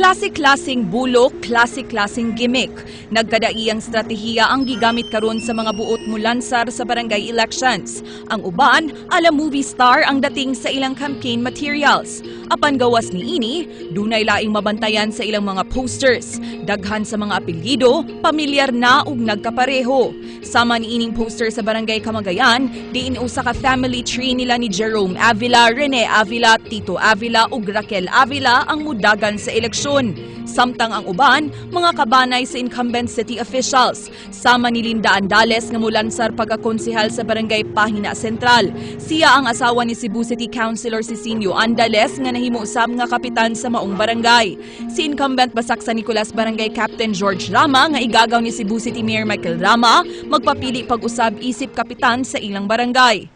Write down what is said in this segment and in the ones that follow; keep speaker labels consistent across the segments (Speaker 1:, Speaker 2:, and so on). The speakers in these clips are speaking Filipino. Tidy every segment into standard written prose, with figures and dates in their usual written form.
Speaker 1: Klase-klaseng bulok, klase-klaseng gimmick. Nagkadaiyang stratehiya ang gigamit karon sa mga buot mulansar sa barangay elections. Ang uban, ala movie star ang dating sa ilang campaign materials. Apan gawas ni ini, dunay laing mabantayan sa ilang mga posters. Daghan sa mga apelyido, pamilyar na ug nagkapareho. Sama ni ining poster sa barangay Camagayan, diin usa ka family tree nila ni Jerome Avila, Rene Avila, Tito Avila ug Raquel Avila ang mudagan sa eleksyon. Samtang ang uban, mga kabanay sa incumbent city officials. Sama ni Linda Andales nga mulansar pagkakonsehal sa barangay Pahina Sentral. Siya ang asawa ni Cebu City Councilor Cicinio Andales nga nahimo usab nga kapitan sa maong barangay. Si incumbent Basak sa Nicolas Barangay Captain George Rama nga igagaw ni Cebu City Mayor Michael Rama magpapili pag-usab isip kapitan sa ilang barangay.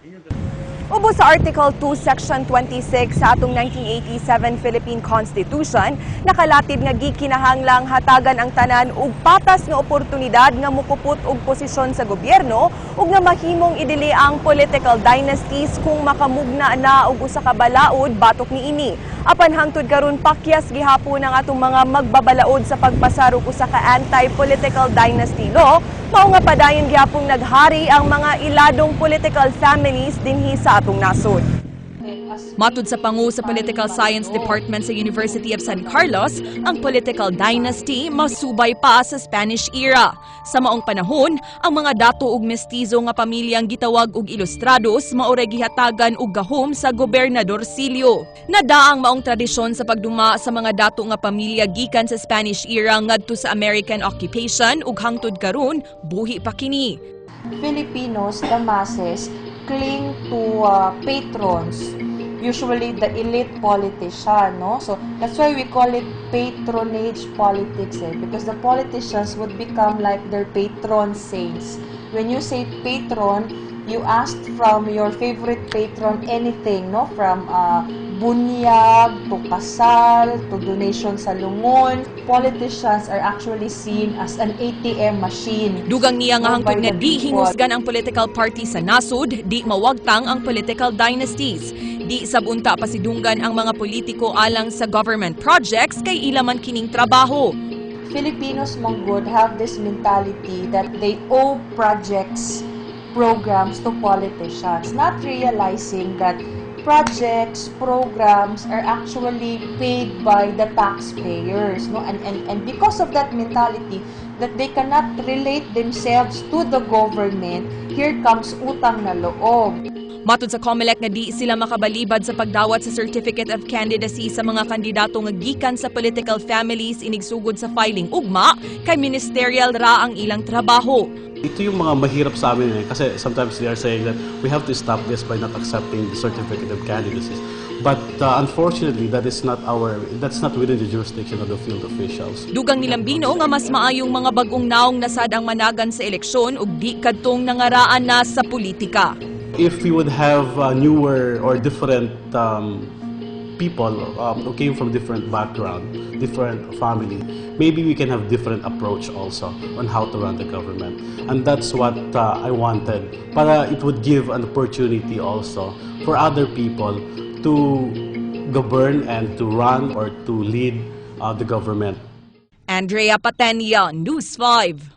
Speaker 2: Ubo sa Article 2, Section 26 sa atong 1987 Philippine Constitution, nakalatib nga gikinahanglang hatagan ang tanan og patas nga oportunidad nga mukupot og posisyon sa gobyerno ug nga mahimong idili ang political dynasties kung makamugna na og usa ka balaod batok niini. Apan hangtod karon pakyas gihapon ang atong mga magbabalaod sa pagpasarok usa ka anti-political dynasty law, mao nga padayon gihapon naghari ang mga iladong political families dinhi sa atong nasod.
Speaker 1: Matud sa pangu sa Political Science Department sa University of San Carlos, ang political dynasty masubay pa sa Spanish era. Sa maong panahon, ang mga dato ug mestizo nga pamilyang gitawag og ilustrados maoray gihatagan og gahom sa Gobernador Silio. Nadaang maong tradisyon sa pagduma sa mga dato nga pamilya gikan sa Spanish era ngadto sa American occupation ug hangtod karon buhi pa kini.
Speaker 3: Filipinos, the masses, cling to patrons, usually the elite politician, no? So that's why we call it patronage politics, because the politicians would become like their patron saints. When you say patron, you asked from your favorite patron anything, no? From bunyag to kasal to donation sa lungon. Politicians are actually seen as an ATM machine.
Speaker 1: Dugang niya nga hangtod nga di hingusgan ang political party sa nasod, di mawagtang ang political dynasties. Di sabunta pasidunggan ang mga politiko alang sa government projects kay ilaman kining trabaho.
Speaker 3: Filipinos manggod have this mentality that they owe projects, programs to politicians, not realizing that projects, programs are actually paid by the taxpayers, no? And because of that mentality that they cannot relate themselves to the government, here comes utang na loob.
Speaker 1: Matud sa COMELEC nga di sila makabalibad sa pagdawat sa Certificate of Candidacy sa mga kandidato nga gikan sa political families inigsugod sa filing ugma kay ministerial ra ang ilang trabaho.
Speaker 4: Ito yung mga mahirap sa amin kasi sometimes they are saying that we have to stop this by not accepting the Certificate of Candidacy. But unfortunately, that's not within the jurisdiction of the field officials.
Speaker 1: Dugang nilambino nga mas maayong mga bagong naong nasad ang managan sa eleksyon ug di kadtong nangaraan na sa politika.
Speaker 4: If we would have newer or different people who came from different background, different family, maybe we can have different approach also on how to run the government. And that's what I wanted. Para it would give an opportunity also for other people to govern and to run or to lead the government.
Speaker 1: Andrea Patenia, News 5.